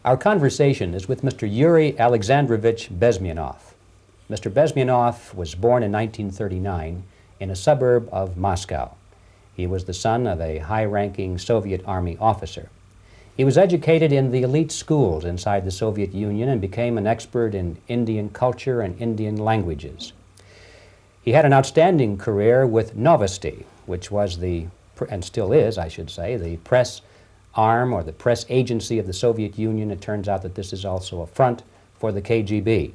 Our conversation is with Mr. Yuri Alexandrovich Bezmenov. Mr. Bezmenov was born in 1939 in a suburb of Moscow. He was the son of a high-ranking Soviet Army officer. He was educated in the elite schools inside the Soviet Union and became an expert in Indian culture and Indian languages. He had an outstanding career with Novosti, which was and still is, I should say, the press arm or the press agency of the Soviet Union. It turns out that this is also a front for the KGB.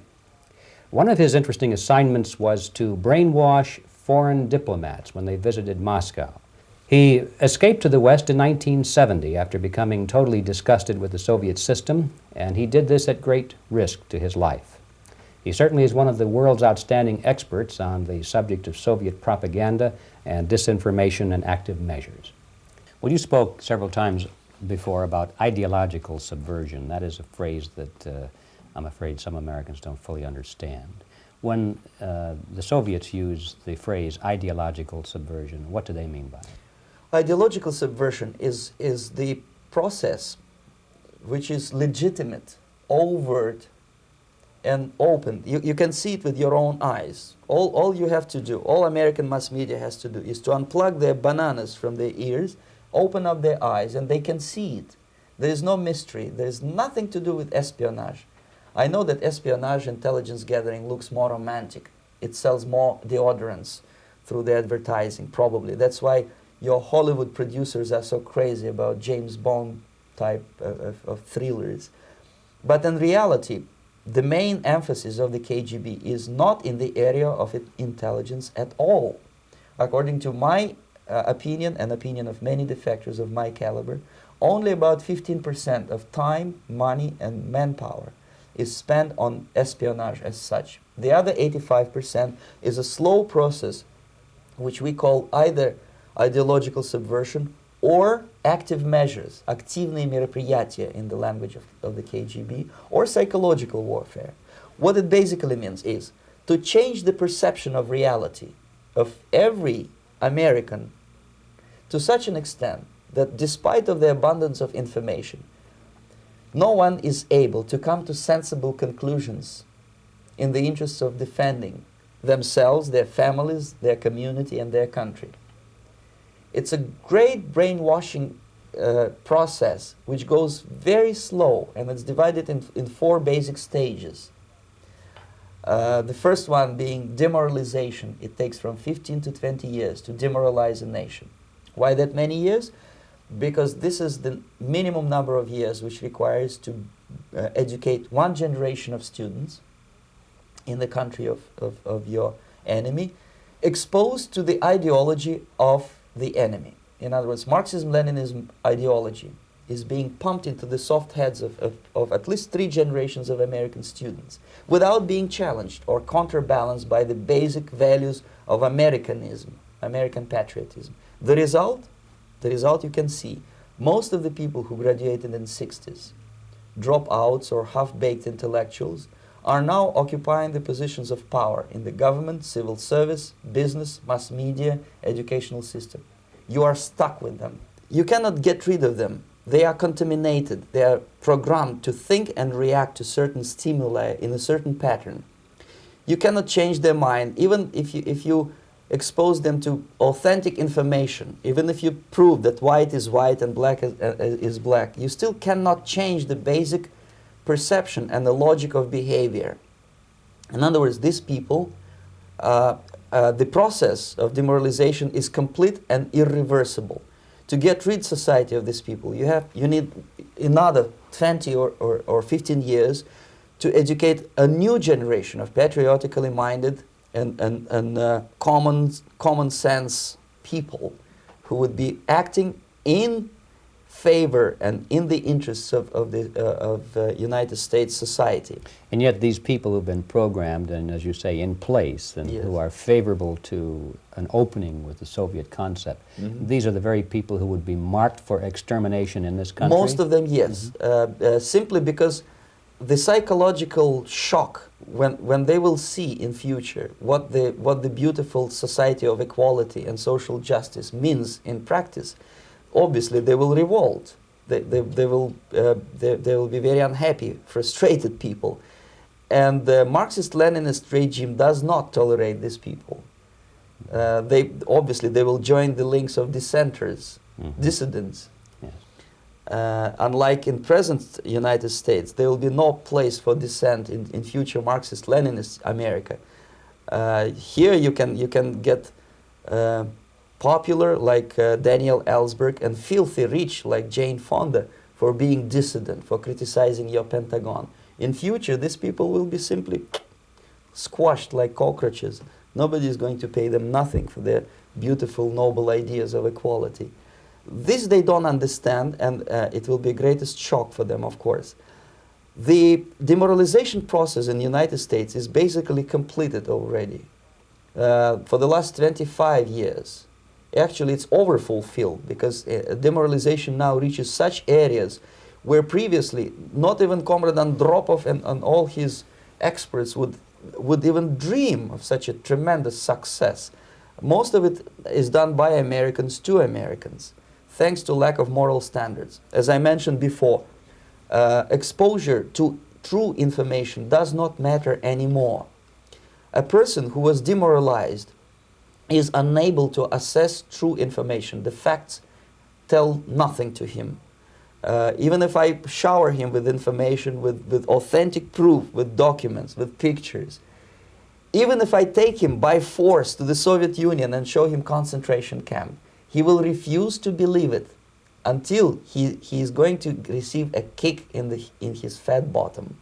One of his interesting assignments was to brainwash foreign diplomats when they visited Moscow. He escaped to the West in 1970 after becoming totally disgusted with the Soviet system, and he did this at great risk to his life. He certainly is one of the world's outstanding experts on the subject of Soviet propaganda and disinformation and active measures. Well, you spoke several times before about ideological subversion. That is a phrase that I'm afraid some Americans don't fully understand. When the Soviets use the phrase ideological subversion, what do they mean by it? Ideological subversion is the process which is legitimate, overt, and open. You can see it with your own eyes. All you have to do, all American mass media has to do, is to unplug their bananas from their ears, open up their eyes, and they can see it. There is no mystery. There is nothing to do with espionage. I know that espionage intelligence gathering looks more romantic. It sells more deodorants through the advertising, probably. That's why your Hollywood producers are so crazy about James Bond type of thrillers. But in reality, the main emphasis of the KGB is not in the area of intelligence at all. According to my opinion and opinion of many defectors of my caliber, only about 15% of time, money, and manpower is spent on espionage as such. The other 85% is a slow process which we call either ideological subversion or active measures, активные мероприятия in the language of the KGB, or psychological warfare. What it basically means is to change the perception of reality of every American to such an extent that despite of the abundance of information, no one is able to come to sensible conclusions in the interests of defending themselves, their families, their community, and their country. It's a great brainwashing process which goes very slow, and it's divided in four basic stages. The first one being demoralization. It takes from 15 to 20 years to demoralize a nation. Why that many years? Because this is the minimum number of years which requires to educate one generation of students in the country of your enemy, exposed to the ideology of the enemy. In other words, Marxism-Leninism ideology is being pumped into the soft heads of at least 3 generations of American students without being challenged or counterbalanced by the basic values of Americanism, American patriotism. The result you can see. Most of the people who graduated in the 60s, dropouts or half-baked intellectuals, are now occupying the positions of power in the government, civil service, business, mass media, educational system. You are stuck with them. You cannot get rid of them. They are contaminated. They are programmed to think and react to certain stimuli in a certain pattern. You cannot change their mind, even if you expose them to authentic information, even if you prove that white is white and black is black, you still cannot change the basic perception and the logic of behavior. In other words, these people, the process of demoralization is complete and irreversible. To get rid society of these people, you need another 20 or 15 years to educate a new generation of patriotically minded and common sense people who would be acting in favor and in the interests of United States society. And yet these people who've been programmed and, as you say, in place and who are favorable to an opening with the Soviet concept, these are the very people who would be marked for extermination in this country? Most of them, yes. Simply because the psychological shock when they will see in future what the beautiful society of equality and social justice means in practice, obviously they will revolt. They will be very unhappy, frustrated people. And the Marxist-Leninist regime does not tolerate these people. Obviously they will join the links of dissenters, dissidents. Yes. Unlike in present United States, there will be no place for dissent in future Marxist-Leninist America. Here you can get popular like Daniel Ellsberg and filthy rich like Jane Fonda for being dissident, for criticizing your Pentagon. In future, these people will be simply squashed like cockroaches. Nobody is going to pay them nothing for their beautiful, noble ideas of equality. This they don't understand, and it will be the greatest shock for them, of course. The demoralization process in the United States is basically completed already. For the last 25 years. Actually, it's overfulfilled because demoralization now reaches such areas where previously not even Comrade Andropov and all his experts would even dream of such a tremendous success. Most of it is done by Americans to Americans, thanks to lack of moral standards. As I mentioned before, exposure to true information does not matter anymore. A person who was demoralized is unable to assess true information. The facts tell nothing to him. Even if I shower him with information, with authentic proof, with documents, with pictures, even if I take him by force to the Soviet Union and show him concentration camp, he will refuse to believe it until he is going to receive a kick in his fat bottom.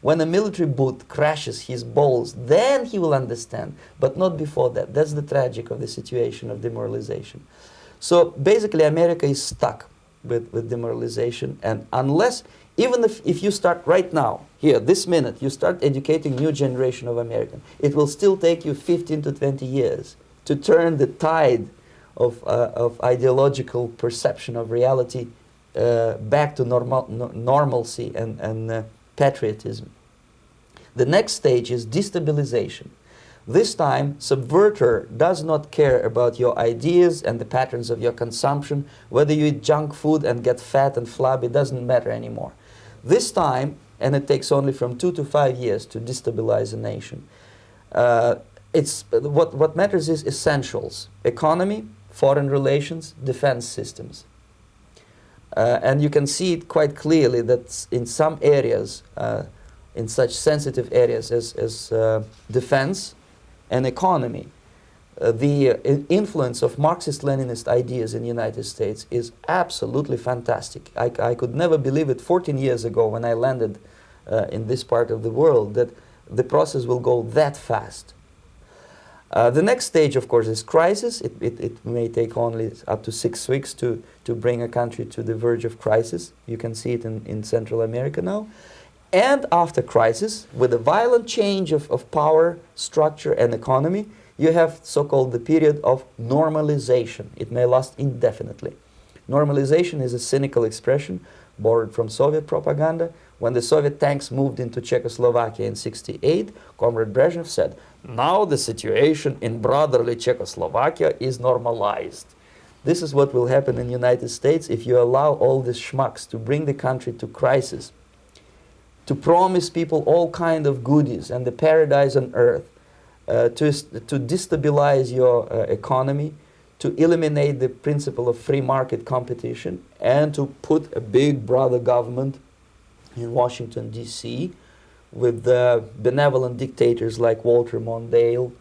When a military boot crashes his balls, then he will understand, but not before that. That's the tragic of the situation of demoralization. So basically America is stuck with demoralization, and unless, even if you start right now, here, this minute, you start educating new generation of Americans, it will still take you 15 to 20 years to turn the tide of ideological perception of reality back to normalcy and patriotism. The next stage is destabilization. This time, subverter does not care about your ideas and the patterns of your consumption. Whether you eat junk food and get fat and flabby, doesn't matter anymore. This time, and it takes only from 2 to 5 years to destabilize a nation, what matters is essentials: economy, foreign relations, defense systems. And you can see it quite clearly that in some areas, in such sensitive areas as defense and economy, the influence of Marxist-Leninist ideas in the United States is absolutely fantastic. I could never believe it 14 years ago when I landed in this part of the world that the process will go that fast. The next stage, of course, is crisis. It may take only up to 6 weeks to bring a country to the verge of crisis. You can see it in Central America now. And after crisis, with a violent change of power, structure, and economy, you have so-called the period of normalization. It may last indefinitely. Normalization is a cynical expression borrowed from Soviet propaganda. When the Soviet tanks moved into Czechoslovakia in '68, Comrade Brezhnev said, "Now the situation in brotherly Czechoslovakia is normalized." This is what will happen in the United States if you allow all these schmucks to bring the country to crisis, to promise people all kind of goodies and the paradise on earth, to destabilize your economy, to eliminate the principle of free market competition, and to put a big brother government in Washington, D.C., with benevolent dictators like Walter Mondale,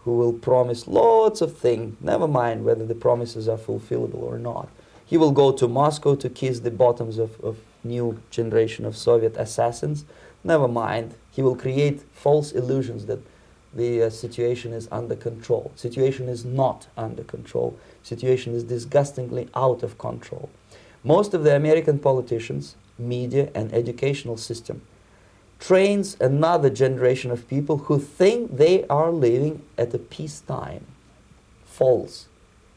who will promise lots of things, never mind whether the promises are fulfillable or not. He will go to Moscow to kiss the bottoms of new generation of Soviet assassins. Never mind. He will create false illusions that the situation is under control. Situation is not under control. Situation is disgustingly out of control. Most of the American politicians, media, and educational system trains another generation of people who think they are living at a peacetime. False.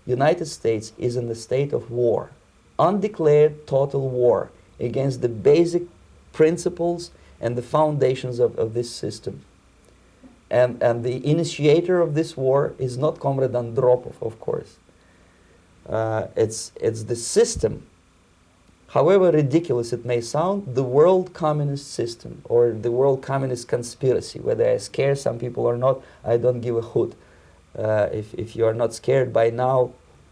United States is in the state of war, undeclared total war against the basic principles and the foundations of this system. And the initiator of this war is not Comrade Andropov, of course. It's the system. however ridiculous it may sound, the world communist system or the world communist conspiracy, whether I scare some people or not, I don't give a hoot. If you are not scared by now,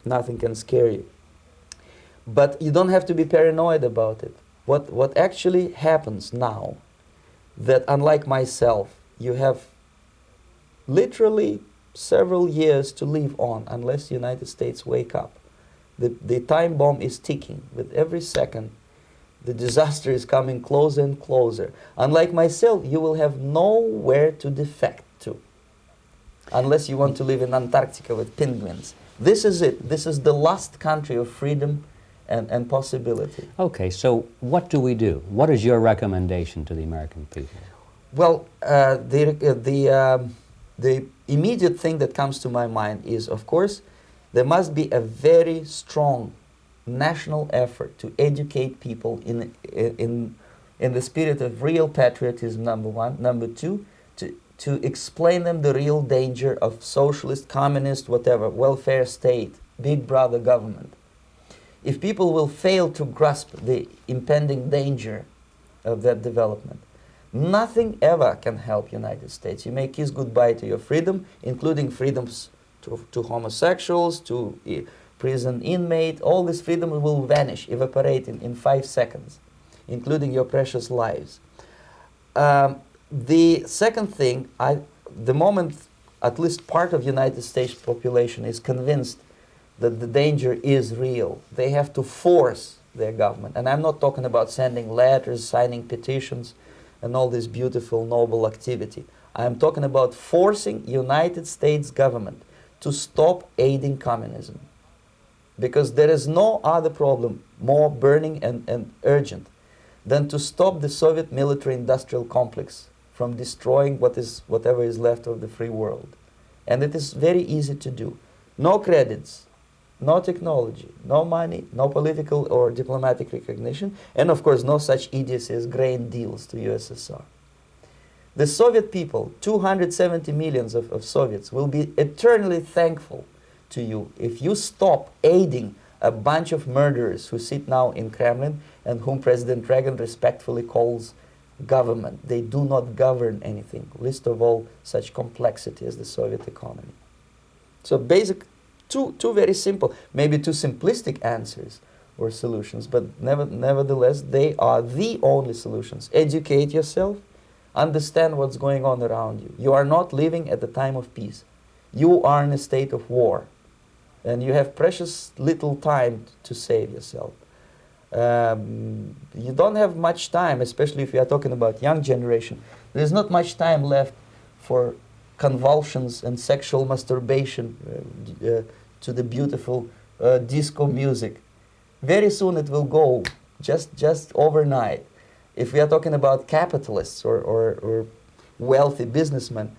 nothing can scare you. But you don't have to be paranoid about it. What actually happens now, that unlike myself, you have literally several years to live on unless the United States wake up. The time bomb is ticking. With every second, the disaster is coming closer and closer. Unlike myself, you will have nowhere to defect to, unless you want to live in Antarctica with penguins. This is it. This is the last country of freedom and possibility. Okay, so what do we do? What is your recommendation to the American people? Well, the immediate thing that comes to my mind is, of course, there must be a very strong national effort to educate people in the spirit of real patriotism, number one. Number two, to explain them the real danger of socialist, communist, whatever, welfare state, big brother government. If people will fail to grasp the impending danger of that development, nothing ever can help United States. You may kiss goodbye to your freedom, including freedoms to homosexuals, to prison inmate. All this freedom will vanish, evaporate in 5 seconds, including your precious lives. The second thing, the moment at least part of United States population is convinced that the danger is real, they have to force their government. And I'm not talking about sending letters, signing petitions, and all this beautiful, noble activity. I'm talking about forcing United States government to stop aiding communism. Because there is no other problem more burning and urgent than to stop the Soviet military-industrial complex from destroying whatever is left of the free world. And it is very easy to do. No credits, no technology, no money, no political or diplomatic recognition, and of course no such idiocy as grain deals to USSR. The Soviet people, 270 millions of Soviets, will be eternally thankful to you if you stop aiding a bunch of murderers who sit now in Kremlin and whom President Reagan respectfully calls government. They do not govern anything, least of all such complexity as the Soviet economy. So two very simple, maybe too simplistic answers or solutions, but nevertheless, they are the only solutions. Educate yourself, understand what's going on around you. You are not living at the time of peace. You are in a state of war, and you have precious little time to save yourself. You don't have much time, especially if you are talking about young generation. There's not much time left for convulsions and sexual masturbation to the beautiful disco music. Very soon it will go, just overnight. If we are talking about capitalists or wealthy businessmen,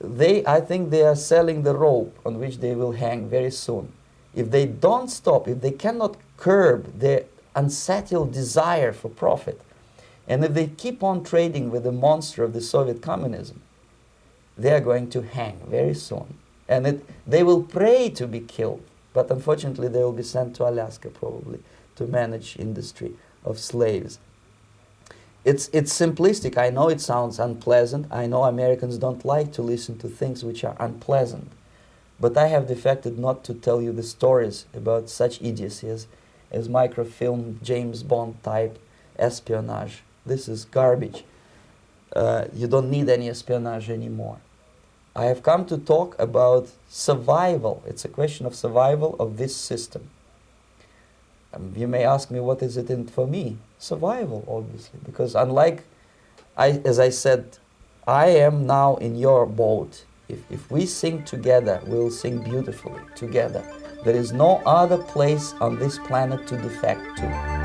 I think they are selling the rope on which they will hang very soon. If they don't stop, if they cannot curb their unsettled desire for profit, and if they keep on trading with the monster of the Soviet communism, they are going to hang very soon. And they will pray to be killed, but unfortunately they will be sent to Alaska probably to manage industry of slaves. It's simplistic. I know it sounds unpleasant. I know Americans don't like to listen to things which are unpleasant. But I have defected not to tell you the stories about such idiocy as microfilm, James Bond type espionage. This is garbage. You don't need any espionage anymore. I have come to talk about survival. It's a question of survival of this system. You may ask me, what is it in for me? Survival, obviously, because unlike, as I said, I am now in your boat. If we sing together, we'll sing beautifully together. There is no other place on this planet to defect to.